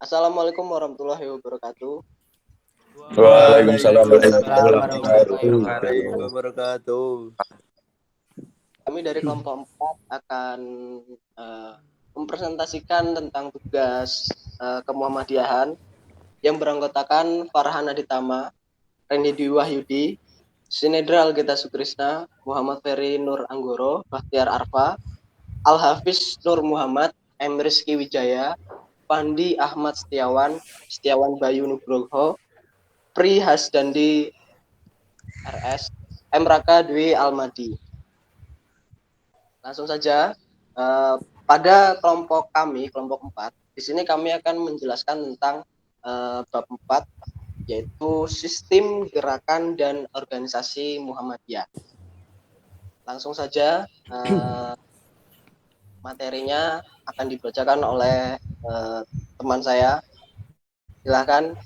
Assalamualaikum warahmatullahi wabarakatuh. Waalaikumsalam Waalaikumsalam warahmatullahi warahmatullahi wabarakatuh. Kami dari kelompok 4 akan mempresentasikan tentang tugas kemuhamadiyahan yang beranggotakan Farhan Aditama, Reni Dwi Wahyudi, Sinedra Algeta Sukrisna, Muhammad Ferry Nur Anggoro, Bahtiar Arfa, Al-Hafiz Nur Muhammad, M. Rizky Wijaya, Pandi Ahmad Setiawan, Setiawan Bayu Nugroho, Pri Hasdandi RS, M. Raka Dwi Almadi. Langsung saja, pada kelompok kami, kelompok 4, di sini kami akan menjelaskan tentang bab 4, yaitu sistem gerakan dan organisasi Muhammadiyah. Langsung saja, materinya akan dibacakan oleh teman saya. Silakan,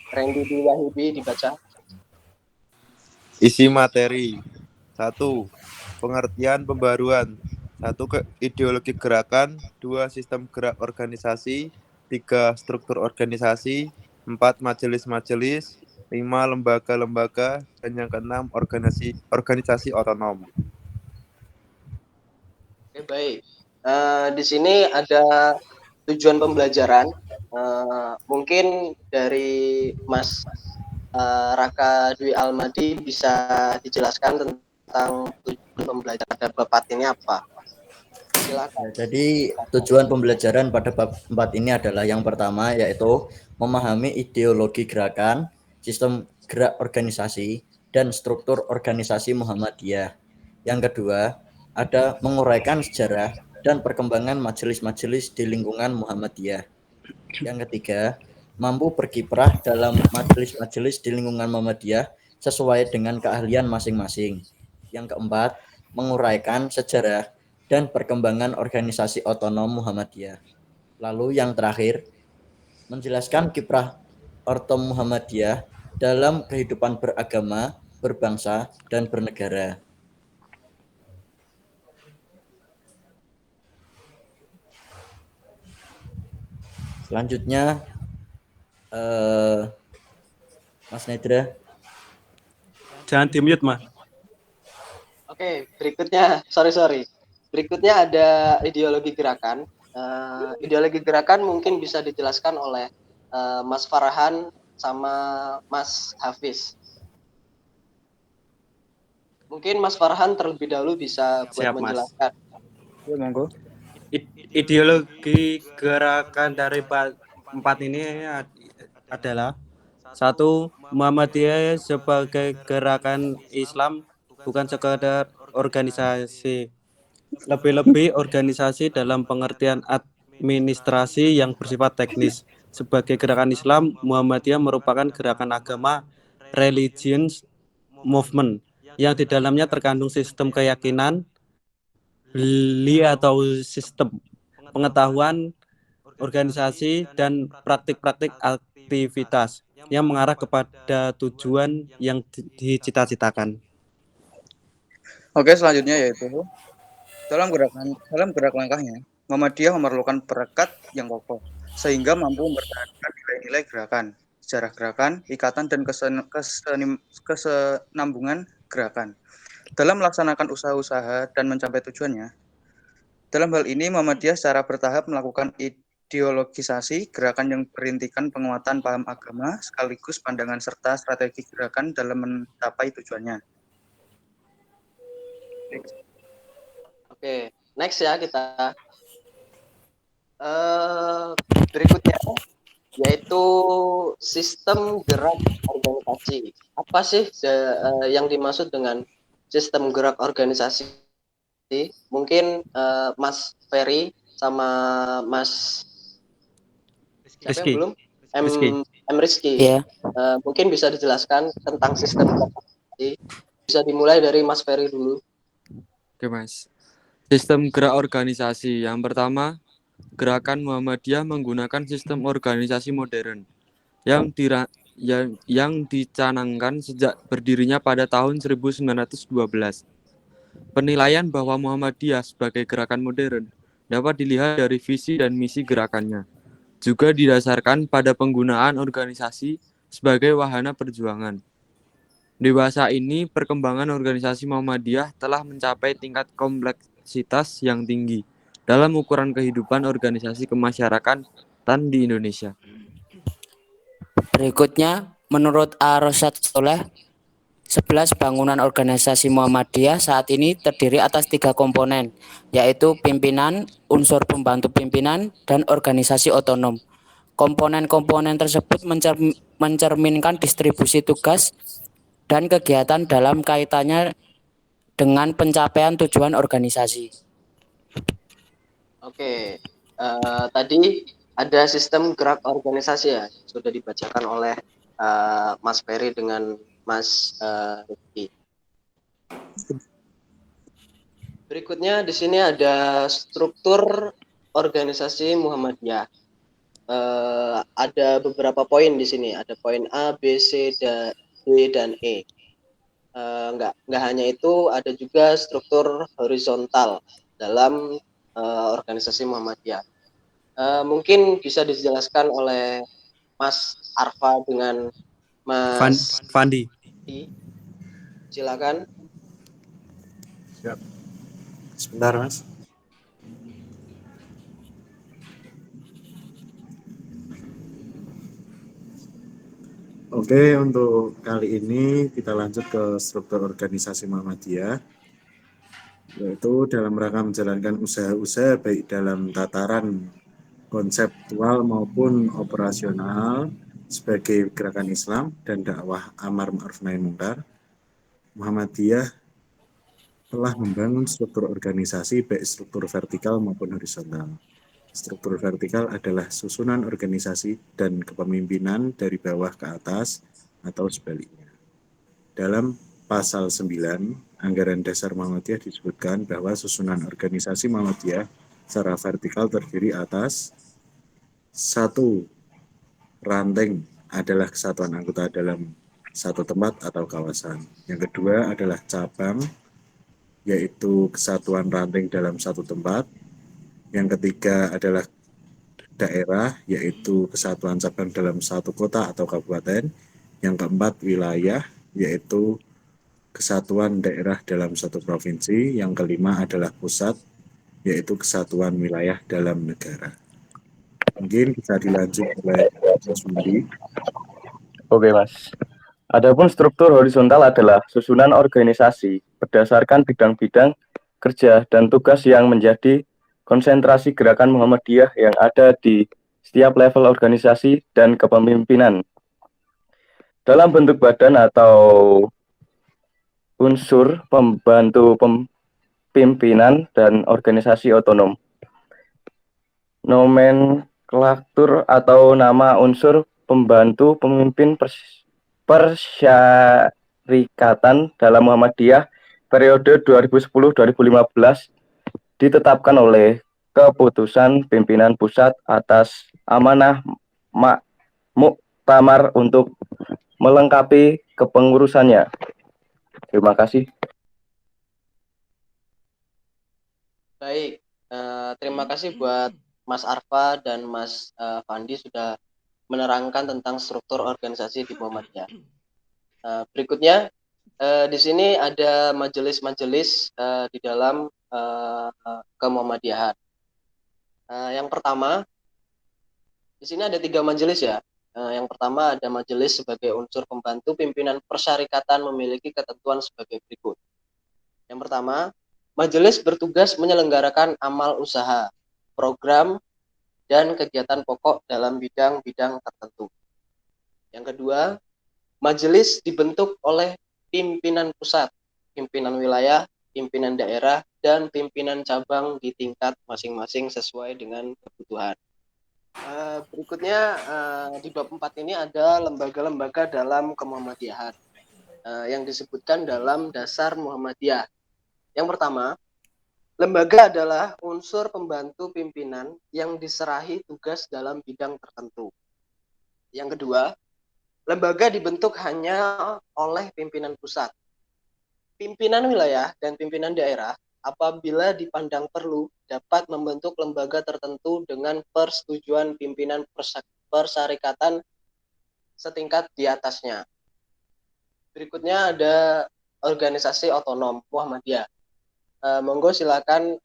Randy Dwi Wahyudi dibaca. Isi materi 1. Pengertian pembaruan 1. Ideologi gerakan 2. Sistem gerak organisasi 3. Struktur organisasi 4. Majelis-majelis 5. Lembaga-lembaga dan yang ke-6 organisasi otonom. Oke, baik. Di sini ada tujuan pembelajaran. Mungkin dari Mas Raka Dwi Almadi bisa dijelaskan tentang tujuan pembelajaran pada bab 4 ini apa? Silakan. Ya, jadi tujuan pembelajaran pada bab 4 ini adalah yang pertama yaitu memahami ideologi gerakan, sistem gerak organisasi, dan struktur organisasi Muhammadiyah. Yang kedua, ada menguraikan sejarah dan perkembangan majelis-majelis di lingkungan Muhammadiyah. Yang ketiga, mampu berkiprah dalam majelis-majelis di lingkungan Muhammadiyah sesuai dengan keahlian masing-masing. Yang keempat, menguraikan sejarah dan perkembangan organisasi otonom Muhammadiyah. Lalu yang terakhir, menjelaskan kiprah Ortom Muhammadiyah dalam kehidupan beragama, berbangsa, dan bernegara. Selanjutnya, Mas Nedra. Jangan di-mute, Mas. Oke, berikutnya, sorry. Berikutnya ada ideologi gerakan. Ideologi gerakan mungkin bisa dijelaskan oleh Mas Farhan sama Mas Hafiz. Mungkin Mas Farhan terlebih dahulu bisa buat Siap, menjelaskan. Ya, monggo. Ideologi gerakan dari 4 ini adalah 1. Muhammadiyah sebagai gerakan Islam, bukan sekadar organisasi. Lebih-lebih organisasi dalam pengertian administrasi yang bersifat teknis. Sebagai gerakan Islam, Muhammadiyah merupakan gerakan agama religious movement yang di dalamnya terkandung sistem keyakinan, beli atau sistem pengetahuan, organisasi, dan praktik-praktik aktivitas yang mengarah kepada tujuan yang dicita-citakan. Oke, selanjutnya yaitu dalam gerak langkahnya, Muhammadiyah memerlukan perekat yang kokoh sehingga mampu mempertahankan nilai-nilai gerakan, sejarah gerakan, ikatan dan kesenambungan gerakan. Dalam melaksanakan usaha-usaha dan mencapai tujuannya, dalam hal ini Muhammadiyah secara bertahap melakukan ideologisasi gerakan yang berintikan penguatan paham agama sekaligus pandangan serta strategi gerakan dalam mencapai tujuannya. Oke, next ya kita. Berikutnya yaitu sistem gerak organisasi. Apa sih yang dimaksud dengan sistem gerak organisasi? Mungkin Mas Ferry sama Mas siapa yang belum? M. Rizky. Yeah. Mungkin bisa dijelaskan tentang sistem gerak organisasi. Bisa dimulai dari Mas Ferry dulu. Oke, Mas. Sistem gerak organisasi. Yang pertama, Gerakan Muhammadiyah menggunakan sistem organisasi modern yang dicanangkan sejak berdirinya pada tahun 1912. Penilaian bahwa Muhammadiyah sebagai gerakan modern dapat dilihat dari visi dan misi gerakannya. juga didasarkan pada penggunaan organisasi sebagai wahana perjuangan. Dewasa ini, perkembangan organisasi Muhammadiyah telah mencapai tingkat kompleksitas yang tinggi dalam ukuran kehidupan organisasi kemasyarakatan di Indonesia. Berikutnya, menurut Arsyad Soleh, 11 bangunan organisasi Muhammadiyah saat ini terdiri atas 3 komponen, yaitu pimpinan, unsur pembantu pimpinan, dan organisasi otonom. Komponen-komponen tersebut mencerminkan distribusi tugas dan kegiatan dalam kaitannya dengan pencapaian tujuan organisasi. Oke, tadi ada sistem gerak organisasi ya, sudah dibacakan oleh Mas Ferry dengan Mas Rifki. Berikutnya di sini ada struktur organisasi Muhammadiyah. Ada beberapa poin di sini, ada poin A, B, C, D, dan E. Nggak hanya itu, ada juga struktur horizontal dalam organisasi Muhammadiyah. Mungkin bisa dijelaskan oleh Mas Arfa dengan Mas Fandi. Silakan. Sebentar, Mas. Oke, untuk kali ini kita lanjut ke struktur organisasi Muhammadiyah, yaitu dalam rangka menjalankan usaha-usaha baik dalam tataran konseptual maupun operasional sebagai gerakan Islam dan dakwah amar ma'ruf nahi munkar. Muhammadiyah telah membangun struktur organisasi baik struktur vertikal maupun horizontal. Struktur vertikal adalah susunan organisasi dan kepemimpinan dari bawah ke atas atau sebaliknya. Dalam pasal 9 Anggaran Dasar Muhammadiyah disebutkan bahwa susunan organisasi Muhammadiyah secara vertikal terdiri atas 1. Ranting adalah kesatuan anggota dalam satu tempat atau kawasan. Yang kedua adalah cabang, yaitu kesatuan ranting dalam satu tempat. Yang ketiga adalah daerah, yaitu kesatuan cabang dalam satu kota atau kabupaten. Yang keempat wilayah, yaitu kesatuan daerah dalam satu provinsi. Yang kelima adalah pusat, yaitu kesatuan wilayah dalam negara. Mungkin bisa dilanjut oleh Mas Windi. Oke, Mas. Adapun struktur horizontal adalah susunan organisasi berdasarkan bidang-bidang kerja dan tugas yang menjadi konsentrasi gerakan Muhammadiyah yang ada di setiap level organisasi dan kepemimpinan. Dalam bentuk badan atau unsur pembantu pimpinan dan organisasi otonom. Nomenklatur atau nama unsur pembantu pemimpin persyarikatan dalam Muhammadiyah periode 2010-2015 ditetapkan oleh keputusan pimpinan pusat atas amanah muktamar untuk melengkapi kepengurusannya. Terima kasih. Baik, terima kasih buat Mas Arfa dan Mas Fandi sudah menerangkan tentang struktur organisasi di Muhammadiyah. Berikutnya, di sini ada majelis-majelis di dalam kemuhammadiyahan. Yang pertama, di sini ada 3 majelis ya. Yang pertama ada majelis sebagai unsur pembantu pimpinan persyarikatan memiliki ketentuan sebagai berikut. Yang pertama, majelis bertugas menyelenggarakan amal usaha, program, dan kegiatan pokok dalam bidang-bidang tertentu. Yang kedua, majelis dibentuk oleh pimpinan pusat, pimpinan wilayah, pimpinan daerah, dan pimpinan cabang di tingkat masing-masing sesuai dengan kebutuhan. Berikutnya di bab 4 ini ada lembaga-lembaga dalam kemuhammadiyahan yang disebutkan dalam dasar Muhammadiyah. Yang pertama, lembaga adalah unsur pembantu pimpinan yang diserahi tugas dalam bidang tertentu. Yang kedua, lembaga dibentuk hanya oleh pimpinan pusat. Pimpinan wilayah dan pimpinan daerah apabila dipandang perlu dapat membentuk lembaga tertentu dengan persetujuan pimpinan persyarikatan setingkat di atasnya. Berikutnya ada organisasi otonom Muhammadiyah. Monggo silakan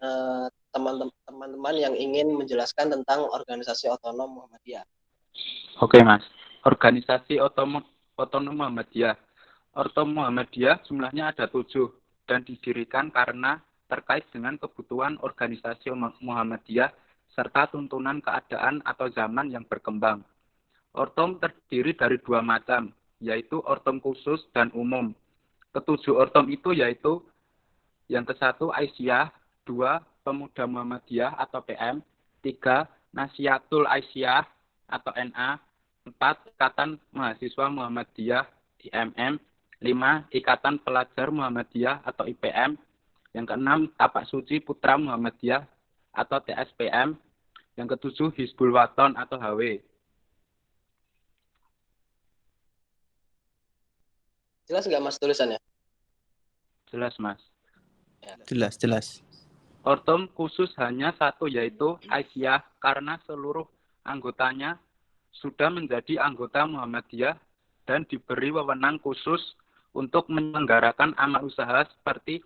teman-teman yang ingin menjelaskan tentang organisasi otonom Muhammadiyah. Oke Mas, organisasi otonom Muhammadiyah. Ortom Muhammadiyah jumlahnya ada 7 dan didirikan karena terkait dengan kebutuhan organisasi Muhammadiyah serta tuntunan keadaan atau zaman yang berkembang. Ortom terdiri dari 2 macam, yaitu ortom khusus dan umum. Ketujuh ortom itu yaitu yang ke-1 Aisyah, 2 Pemuda Muhammadiyah atau PM, 3 Nasihatul Aisyah atau NA, 4 Ikatan Mahasiswa Muhammadiyah IMM, 5 Ikatan Pelajar Muhammadiyah atau IPM, yang ke-6 Tapak Suci Putra Muhammadiyah atau TSPM, yang ke-7 Hizbul Waton atau HW. Jelas nggak Mas tulisannya? Jelas Mas. Jelas. Ortom khusus hanya 1 yaitu Aisyah karena seluruh anggotanya sudah menjadi anggota Muhammadiyah dan diberi wewenang khusus untuk menyelenggarakan amal usaha seperti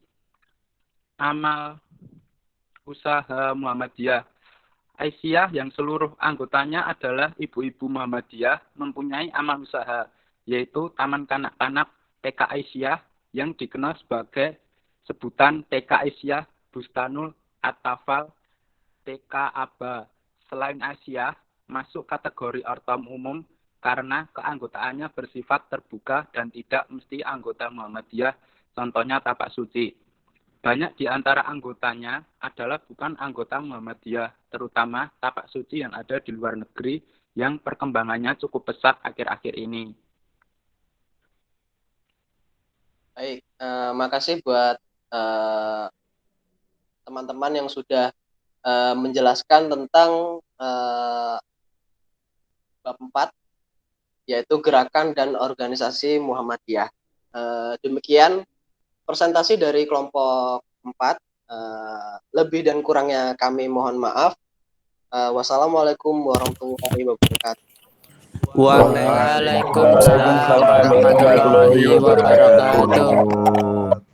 amal usaha Muhammadiyah. Aisyah yang seluruh anggotanya adalah ibu-ibu Muhammadiyah mempunyai amal usaha, yaitu Taman Kanak-Kanak TK Aisyah yang dikenal sebagai sebutan TK Aisyah Bustanul At-Tafal TK Aba. Selain Aisyah, masuk kategori ortom umum karena keanggotaannya bersifat terbuka dan tidak mesti anggota Muhammadiyah, contohnya Tapak Suci. Banyak di antara anggotanya adalah bukan anggota Muhammadiyah, terutama Tapak Suci yang ada di luar negeri yang perkembangannya cukup pesat akhir-akhir ini. Baik, makasih buat teman-teman yang sudah menjelaskan tentang bab 4, yaitu gerakan dan organisasi Muhammadiyah. Demikian presentasi dari kelompok 4. Lebih dan kurangnya kami mohon maaf. Wassalamualaikum warahmatullahi wabarakatuh. Waalaikumsalam warahmatullahi wabarakatuh.